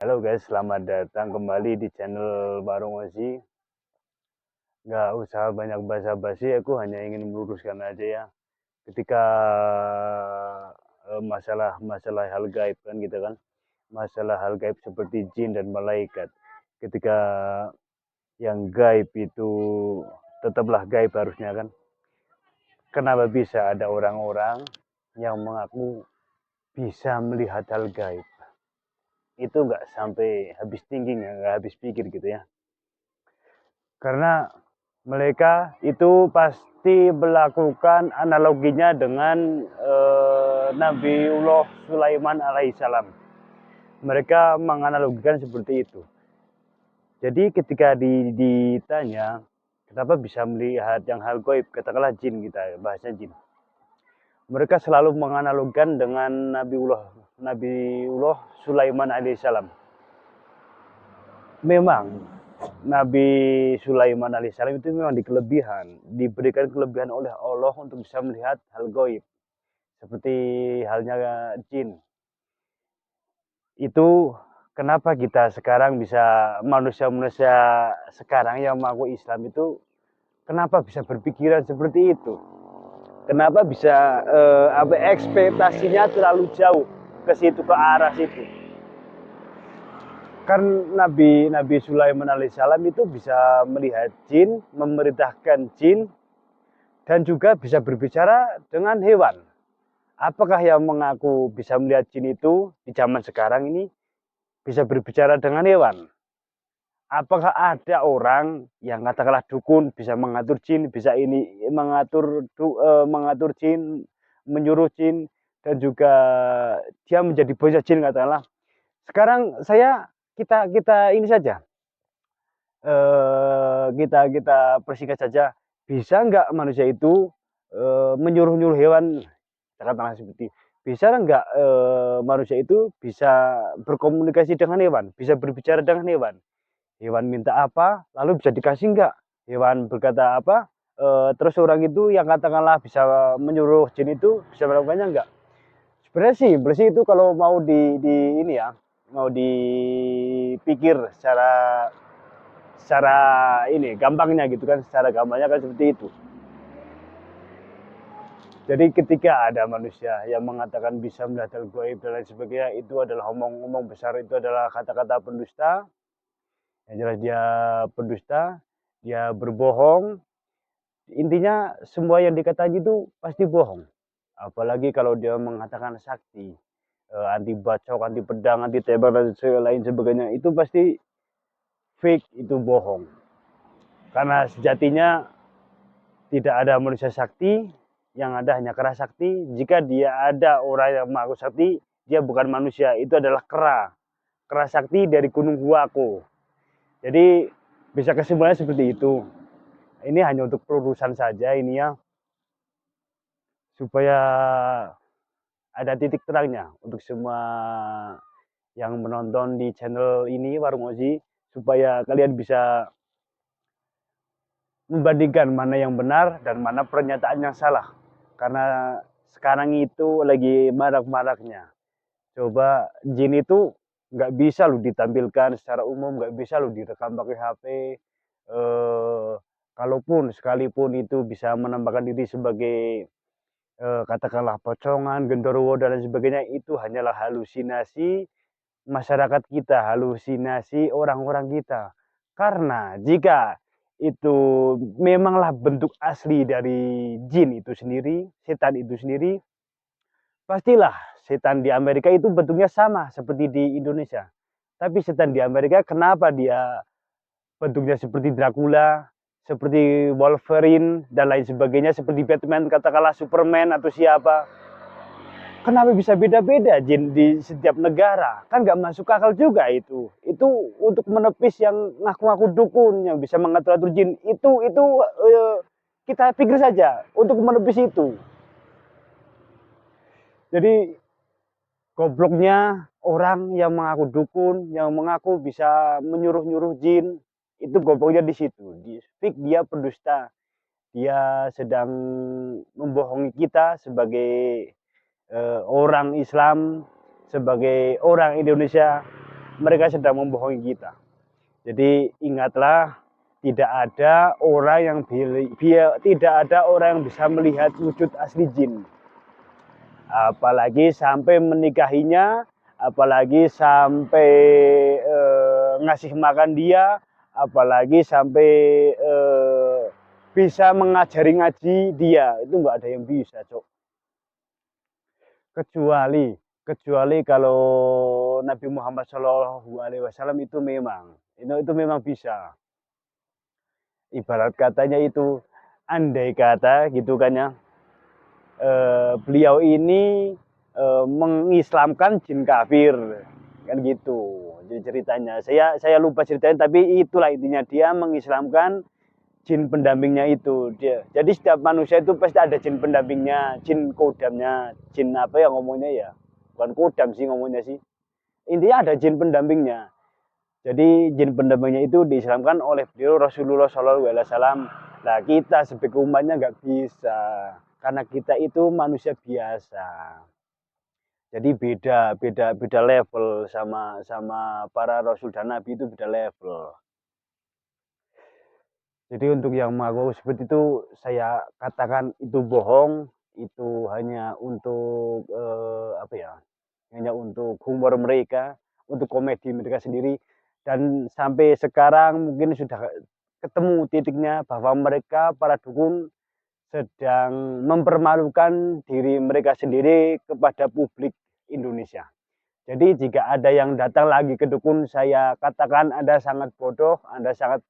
Halo guys, selamat datang kembali di channel Warung Ozi. Nggak usah banyak basa-basi, aku hanya ingin meluruskan aja ya. Ketika masalah hal gaib kan gitu kan, masalah hal gaib seperti jin dan malaikat. Ketika yang gaib itu tetaplah gaib harusnya kan. Kenapa bisa ada orang-orang yang mengaku bisa melihat hal gaib? Itu nggak sampai habis thinking ya, nggak habis pikir gitu ya. Karena mereka itu pasti melakukan analoginya dengan Nabiullah Sulaiman alaihissalam. Mereka menganalogikan seperti itu. Jadi ketika ditanya, kenapa bisa melihat yang hal gaib, katakanlah jin kita, bahasnya jin. Mereka selalu menganalogikan dengan Nabiullah Sulaiman alaihissalam. Memang Nabi Sulaiman alaihissalam itu memang diberikan kelebihan oleh Allah untuk bisa melihat hal gaib. Seperti halnya jin. Itu kenapa kita sekarang bisa, manusia-manusia sekarang yang mengaku Islam itu, kenapa bisa berpikiran seperti itu? Kenapa bisa ekspektasinya terlalu jauh ke situ, ke arah situ? Kan Nabi Sulaiman alaihissalam itu bisa melihat jin, memerintahkan jin, dan juga bisa berbicara dengan hewan. Apakah yang mengaku bisa melihat jin itu di zaman sekarang ini bisa berbicara dengan hewan? Apakah ada orang yang katakanlah dukun bisa mengatur jin, bisa ini mengatur jin, menyuruh jin, dan juga dia menjadi bosnya jin katakanlah. Sekarang kita kita ini saja, kita persingkat saja, bisa nggak manusia itu menyuruh-nyuruh hewan, katakanlah seperti, bisa nggak manusia itu bisa berkomunikasi dengan hewan, bisa berbicara dengan hewan. Hewan minta apa, lalu bisa dikasih nggak? Hewan berkata apa, terus orang itu yang katakanlah bisa menyuruh jin itu bisa melakukannya nggak? Sebenarnya sih, bersih itu kalau mau di ini ya, mau dipikir secara secara ini gampangnya gitu kan, secara gampangnya kan seperti itu. Jadi ketika ada manusia yang mengatakan bisa melihat hal gaib dan lain sebagainya, itu adalah omong-omong besar, itu adalah kata-kata pendusta. Yang jelas dia pendusta, dia berbohong. Intinya semua yang dikatakan itu pasti bohong. Apalagi kalau dia mengatakan sakti, anti bacok, anti pedang, anti tembak dan lain sebagainya, itu pasti fake, itu bohong. Karena sejatinya tidak ada manusia sakti, yang ada hanya kera sakti. Jika dia ada orang yang mengaku sakti, dia bukan manusia, itu adalah kera. Kera sakti dari Gunung Huako. Jadi bisa kesimpulannya seperti itu. Ini hanya untuk pelurusan saja ini ya, supaya ada titik terangnya untuk semua yang menonton di channel ini Warung Ozi, supaya kalian bisa membandingkan mana yang benar dan mana pernyataan yang salah. Karena sekarang itu lagi marak-maraknya. Coba jin itu nggak bisa loh ditampilkan secara umum, nggak bisa loh direkam pakai HP. Kalaupun sekalipun itu bisa menampakkan diri sebagai katakanlah pocongan, genderuwo dan lain sebagainya, itu hanyalah halusinasi masyarakat kita, halusinasi orang-orang kita. Karena jika itu memanglah bentuk asli dari jin itu sendiri, setan itu sendiri, pastilah setan di Amerika itu bentuknya sama seperti di Indonesia. Tapi setan di Amerika kenapa dia bentuknya seperti Dracula, seperti Wolverine dan lain sebagainya, seperti Batman, katakanlah Superman atau siapa? Kenapa bisa beda-beda jin di setiap negara? Kan nggak masuk akal juga itu. Itu untuk menepis yang ngaku-ngaku dukun yang bisa mengatur-atur jin. Itu kita pikir saja untuk menepis itu. Jadi gobloknya orang yang mengaku dukun, yang mengaku bisa menyuruh-nyuruh jin, itu gobloknya di situ. Dia pendusta. Dia sedang membohongi kita sebagai orang Islam, sebagai orang Indonesia. mereka sedang membohongi kita. Jadi ingatlah, tidak ada orang yang bisa melihat wujud asli jin. Apalagi sampai menikahinya, apalagi sampai ngasih makan dia, apalagi sampai bisa mengajari ngaji dia. Itu nggak ada yang bisa, Cok. Kecuali kalau Nabi Muhammad SAW itu memang bisa. Ibarat katanya itu, andai kata gitu kan ya, beliau ini mengislamkan jin kafir, kan gitu. Jadi ceritanya, saya lupa ceritanya, tapi itulah intinya, dia mengislamkan jin pendampingnya itu. Jadi setiap manusia itu pasti ada jin pendampingnya, jin kodamnya, jin apa ya ngomongnya ya, bukan kodam sih ngomongnya sih. Intinya ada jin pendampingnya. Jadi jin pendampingnya itu diislamkan oleh beliau Rasulullah SAW. Nah kita sebagai umatnya nggak bisa, karena kita itu manusia biasa. Jadi beda level sama para rasul dan nabi, itu beda level. Jadi untuk yang mengaku seperti itu, saya katakan itu bohong, itu hanya untuk hanya untuk humor mereka, untuk komedi mereka sendiri. Dan sampai sekarang mungkin sudah ketemu titiknya bahwa mereka, para dukun, sedang mempermalukan diri mereka sendiri kepada publik Indonesia. Jadi jika ada yang datang lagi ke dukun, saya katakan Anda sangat bodoh, Anda sangat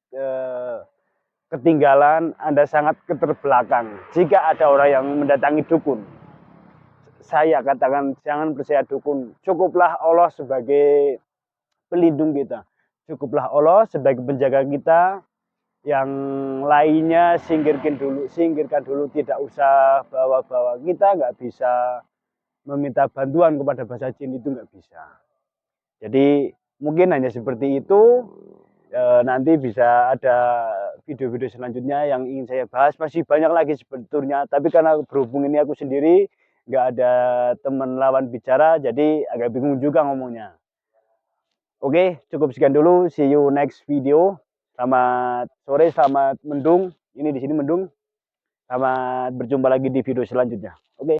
ketinggalan, Anda sangat keterbelakang. Jika ada orang yang mendatangi dukun, saya katakan jangan percaya dukun. Cukuplah Allah sebagai pelindung kita. Cukuplah Allah sebagai penjaga kita. Yang lainnya singkirkan dulu, tidak usah bawa-bawa. Kita nggak bisa meminta bantuan kepada bangsa jin, itu nggak bisa. Jadi mungkin hanya seperti itu. Nanti bisa ada video-video selanjutnya yang ingin saya bahas. Masih banyak lagi sebetulnya, tapi karena berhubung ini aku sendiri, nggak ada teman lawan bicara, jadi agak bingung juga ngomongnya. Oke, cukup sekian dulu. See you next video. Selamat sore, selamat mendung. Ini di sini mendung. Selamat berjumpa lagi di video selanjutnya. Oke.